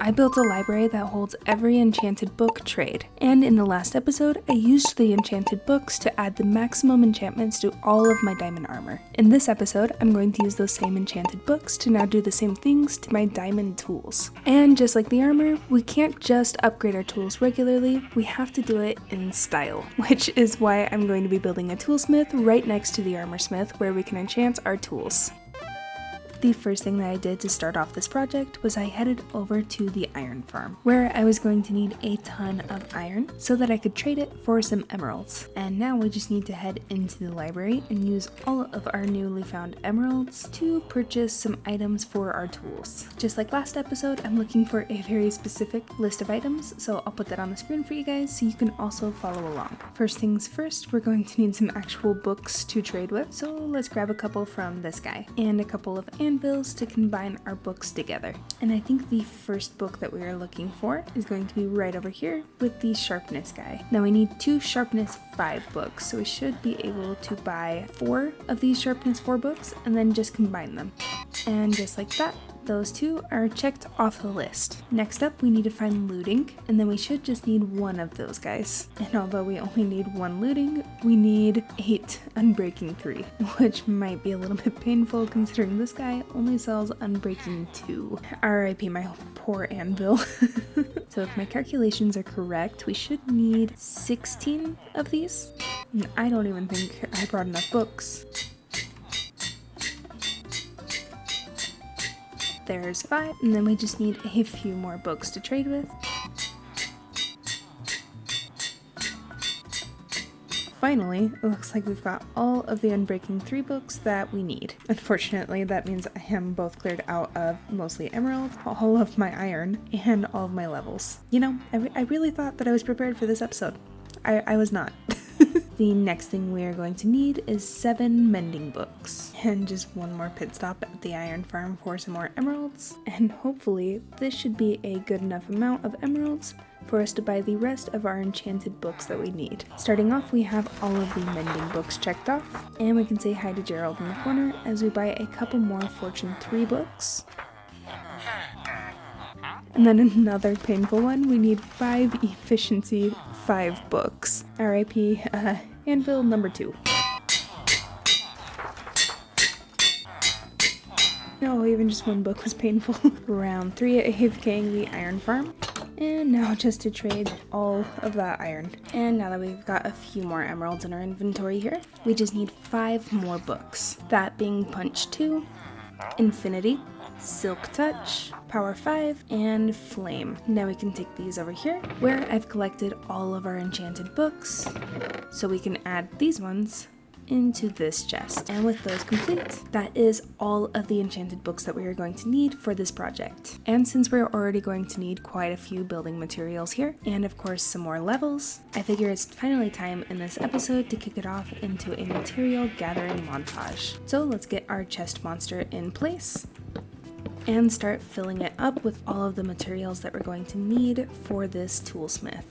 I built a library that holds every enchanted book trade, and in the last episode, I used the enchanted books to add the maximum enchantments to all of my diamond armor. In this episode, I'm going to use those same enchanted books to now do the same things to my diamond tools. And just like the armor, we can't just upgrade our tools regularly, we have to do it in style, which is why I'm going to be building a toolsmith right next to the armor smith where we can enchant our tools. The first thing that I did to start off this project was I headed over to the iron farm, where I was going to need a ton of iron so that I could trade it for some emeralds. And now we just need to head into the library and use all of our newly found emeralds to purchase some items for our tools. Just like last episode, I'm looking for a very specific list of items, so I'll put that on the screen for you guys so you can also follow along. First things first, we're going to need some actual books to trade with, so let's grab a couple from this guy and a couple of anvils to combine our books together. And I think the first book that we are looking for is going to be right over here with the sharpness guy. Now we need 2 sharpness 5 books, so we should be able to buy 4 of these sharpness 4 books and then just combine them. And just like that, those 2 are checked off the list. Next up, we need to find looting, and then we should just need 1 of those guys. And although we only need 1 looting, we need 8 unbreaking 3, which might be a little bit painful considering this guy only sells unbreaking 2. RIP my poor anvil. So if my calculations are correct, we should need 16 of these. And I don't even think I brought enough books. There's 5, and then we just need a few more books to trade with. Finally, it looks like we've got all of the Unbreaking 3 books that we need. Unfortunately, that means I am both cleared out of mostly emerald, all of my iron, and all of my levels. You know, I really thought that I was prepared for this episode. I was not. The next thing we are going to need is 7 mending books, and just 1 more pit stop at the iron farm for some more emeralds, and hopefully this should be a good enough amount of emeralds for us to buy the rest of our enchanted books that we need. Starting off, we have all of the mending books checked off, and we can say hi to Gerald in the corner as we buy a couple more Fortune 3 books. And then another painful one, we need 5 efficiency 5 books. RIP anvil number 2. No, even just 1 book was painful. Round 3 at AFKing the iron farm. And now just to trade all of that iron. And now that we've got a few more emeralds in our inventory here, we just need 5 more books. That being Punch 2, Infinity, Silk Touch, Power 5, and Flame. Now we can take these over here, where I've collected all of our enchanted books, so we can add these ones into this chest. And with those complete, that is all of the enchanted books that we are going to need for this project. And since we're already going to need quite a few building materials here, and of course some more levels, I figure it's finally time in this episode to kick it off into a material gathering montage. So let's get our chest monster in place and start filling it up with all of the materials that we're going to need for this toolsmith.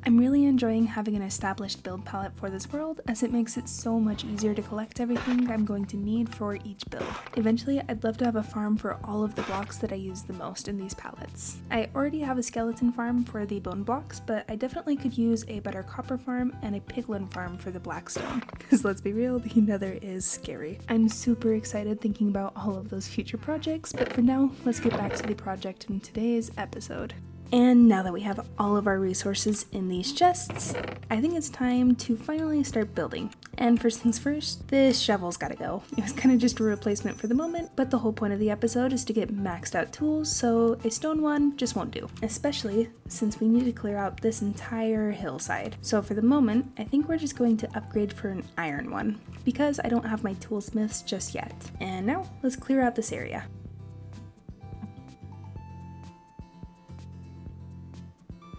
I'm really enjoying having an established build palette for this world, as it makes it so much easier to collect everything I'm going to need for each build. Eventually, I'd love to have a farm for all of the blocks that I use the most in these palettes. I already have a skeleton farm for the bone blocks, but I definitely could use a better copper farm and a piglin farm for the blackstone, because let's be real, the nether is scary. I'm super excited thinking about all of those future projects, but for now, let's get back to the project in today's episode. And now that we have all of our resources in these chests, I think it's time to finally start building. And first things first, this shovel's gotta go. It was kind of just a replacement for the moment, but the whole point of the episode is to get maxed out tools, so a stone one just won't do. Especially since we need to clear out this entire hillside. So for the moment, I think we're just going to upgrade for an iron one, because I don't have my toolsmiths just yet. And now, let's clear out this area.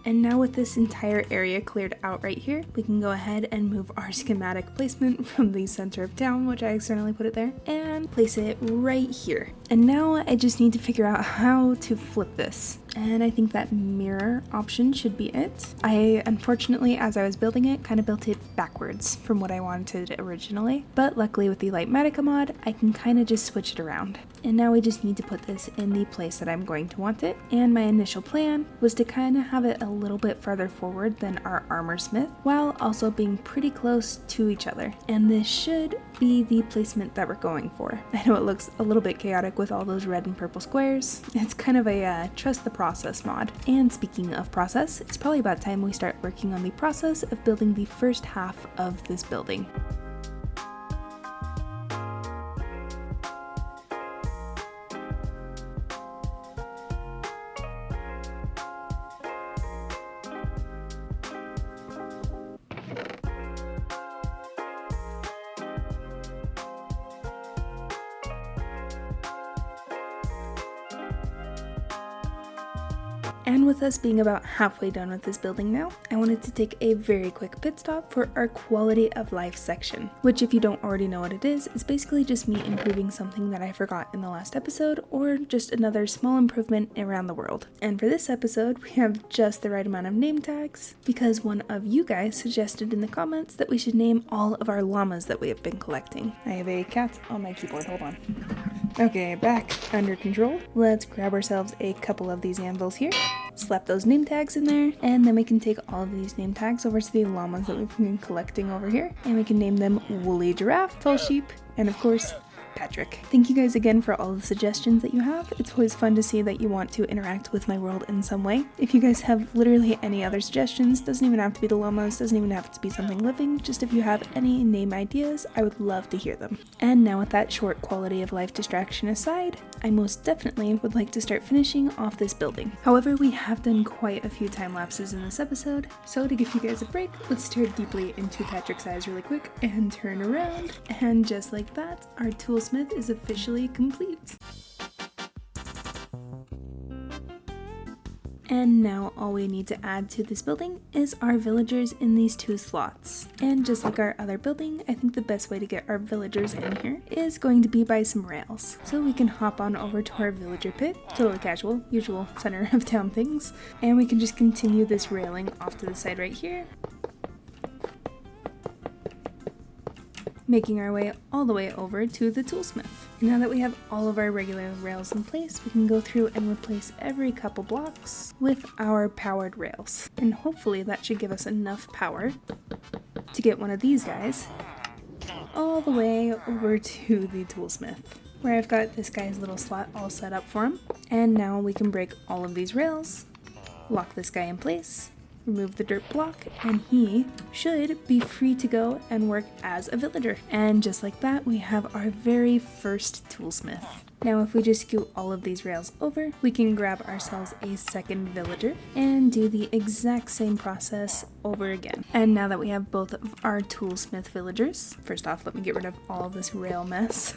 And now with this entire area cleared out right here, we can go ahead and move our schematic placement from the center of town, which I accidentally put it there, and place it right here. And now I just need to figure out how to flip this. and I think that mirror option should be it. I unfortunately, as I was building it, kind of built it backwards from what I wanted originally, but luckily with the Lightmatica mod, I can kind of just switch it around. And now we just need to put this in the place that I'm going to want it, and my initial plan was to kind of have it a little bit farther forward than our armor smith, while also being pretty close to each other. And this should be the placement that we're going for. I know it looks a little bit chaotic with all those red and purple squares. It's kind of a trust the process mod. And speaking of process, it's probably about time we start working on the process of building the first half of this building. And with us being about halfway done with this building now, I wanted to take a very quick pit stop for our quality of life section, which if you don't already know what it is basically just me improving something that I forgot in the last episode, or just another small improvement around the world. And for this episode, we have just the right amount of name tags, because one of you guys suggested in the comments that we should name all of our llamas that we have been collecting. I have a cat on my keyboard, hold on. Okay, back under control. Let's grab ourselves a couple of these anvils here, slap those name tags in there, and then we can take all of these name tags over to the llamas that we've been collecting over here, and we can name them Woolly Giraffe, Tall Sheep, and of course, Patrick. Thank you guys again for all the suggestions that you have. It's always fun to see that you want to interact with my world in some way. If you guys have literally any other suggestions, doesn't even have to be the llamas, doesn't even have to be something living, just if you have any name ideas, I would love to hear them. And now with that short quality of life distraction aside, I most definitely would like to start finishing off this building. However, we have done quite a few time lapses in this episode, so to give you guys a break, let's stare deeply into Patrick's eyes really quick and turn around. And just like that, our TOOLSMITH is officially complete. And now all we need to add to this building is our villagers in these 2 slots. And just like our other building, I think the best way to get our villagers in here is going to be by some rails. So we can hop on over to our villager pit, totally casual, usual center of town things, and we can just continue this railing off to the side right here, making our way all the way over to the toolsmith. And now that we have all of our regular rails in place, we can go through and replace every couple blocks with our powered rails. And hopefully that should give us enough power to get one of these guys all the way over to the toolsmith, where I've got this guy's little slot all set up for him. And now we can break all of these rails, lock this guy in place, remove the dirt block, and he should be free to go and work as a villager. And just like that, we have our very first toolsmith. Now if we just scoot all of these rails over, we can grab ourselves a second villager and do the exact same process over again. And now that we have both of our toolsmith villagers, first off, let me get rid of all of this rail mess.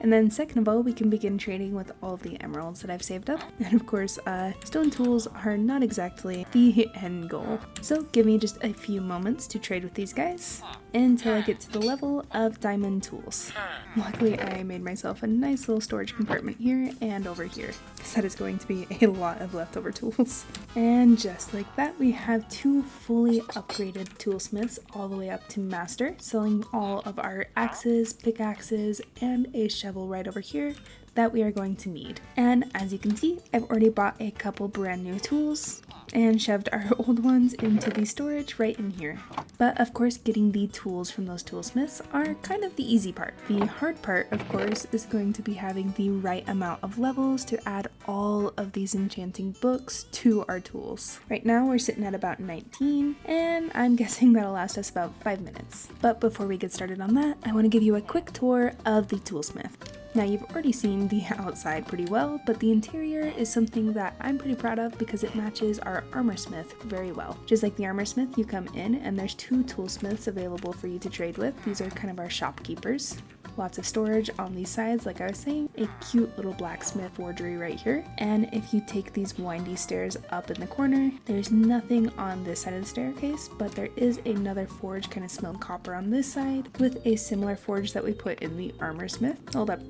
And then second of all, we can begin trading with all of the emeralds that I've saved up. And of course, stone tools are not exactly the end goal. So give me just a few moments to trade with these guys until I get to the level of diamond tools. Luckily, I made myself a nice little storage compartment here and over here, because that is going to be a lot of leftover tools. And just like that, we have 2 fully upgraded toolsmiths all the way up to master, selling all of our axes, pickaxes, and a shovel right over here that we are going to need. And as you can see, I've already bought a couple brand new tools and shoved our old ones into the storage right in here. But of course, getting the tools from those toolsmiths are kind of the easy part. The hard part, of course, is going to be having the right amount of levels to add all of these enchanting books to our tools. Right now we're sitting at about 19, and I'm guessing that'll last us about 5 minutes. But before we get started on that, I want to give you a quick tour of the toolsmith. Now you've already seen the outside pretty well, but the interior is something that I'm pretty proud of because it matches our armor smith very well. Just like the armor smith, you come in and there's 2 toolsmiths available for you to trade with. These are kind of our shopkeepers. Lots of storage on these sides, like I was saying, a cute little blacksmith forgery right here. And if you take these windy stairs up in the corner, there's nothing on this side of the staircase, but there is another forge kind of smelled copper on this side with a similar forge that we put in the armor smith. Hold up.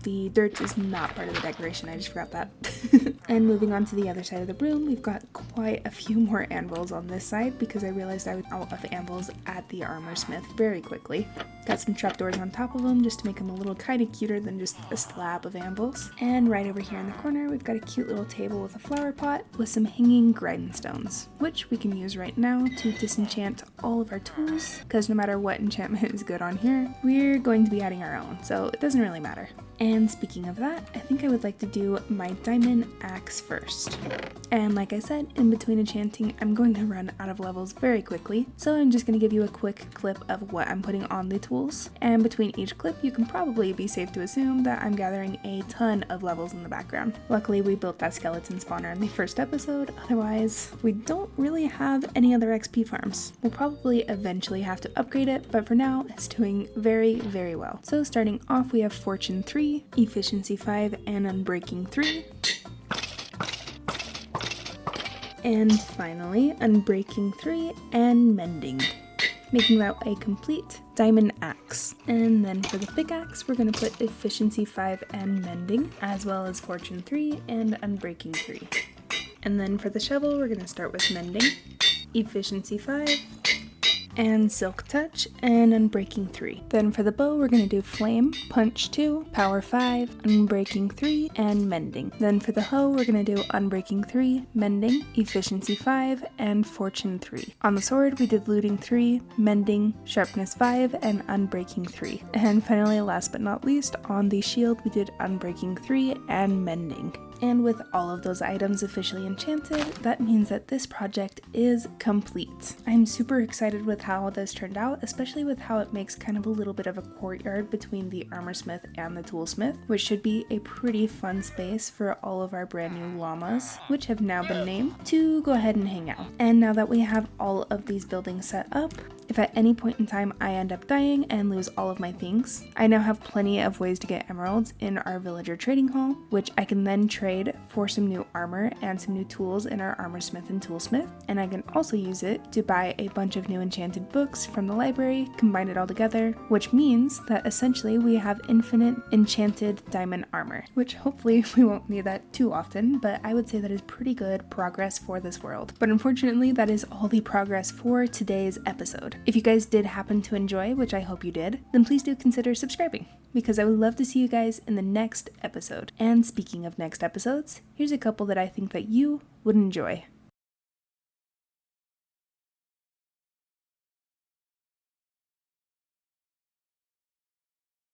The dirt is not part of the decoration, I just forgot that. And moving on to the other side of the room, we've got quite a few more anvils on this side because I realized I was out of anvils at the armor smith very quickly. Got some trapdoors on top of them just to make them a little kind of cuter than just a slab of anvils. And right over here in the corner, we've got a cute little table with a flower pot with some hanging grindstones, which we can use right now to disenchant all of our tools, because no matter what enchantment is good on here, we're going to be adding our own, so it doesn't really matter. And speaking of that, I think I would like to do my diamond axe first. And like I said, in between enchanting, I'm going to run out of levels very quickly, so I'm just going to give you a quick clip of what I'm putting on the tools. And between each clip, you can probably be safe to assume that I'm gathering a ton of levels in the background. Luckily, we built that skeleton spawner in the first episode, otherwise we don't really have any other XP farms. We'll probably eventually have to upgrade it, but for now, it's doing very, very well. So starting off, we have Fortune 3, Efficiency 5, and Unbreaking 3. And finally, Unbreaking 3 and Mending, making that a complete diamond axe. And then for the pickaxe, we're going to put Efficiency 5 and Mending, as well as Fortune 3 and Unbreaking 3. And then for the shovel, we're going to start with Mending, Efficiency 5, and Silk Touch, and Unbreaking 3. Then for the bow, we're going to do Flame, Punch 2, Power 5, Unbreaking 3, and Mending. Then for the hoe, we're going to do Unbreaking 3, Mending, Efficiency 5, and Fortune 3. On the sword, we did Looting 3, Mending, Sharpness 5, and Unbreaking 3. And finally, last but not least, on the shield, we did Unbreaking 3 and Mending. And with all of those items officially enchanted, that means that this project is complete. I'm super excited with how this turned out, especially with how it makes kind of a little bit of a courtyard between the armorsmith and the toolsmith, which should be a pretty fun space for all of our brand new llamas, which have now been named, to go ahead and hang out. And now that we have all of these buildings set up, if at any point in time I end up dying and lose all of my things, I now have plenty of ways to get emeralds in our villager trading hall, which I can then trade for some new armor and some new tools in our armorsmith and toolsmith. And I can also use it to buy a bunch of new enchanted books from the library, combine it all together, which means that essentially we have infinite enchanted diamond armor, which hopefully we won't need that too often, but I would say that is pretty good progress for this world. But unfortunately, that is all the progress for today's episode. If you guys did happen to enjoy, which I hope you did, then please do consider subscribing, because I would love to see you guys in the next episode. And speaking of next episodes, here's a couple that I think that you would enjoy.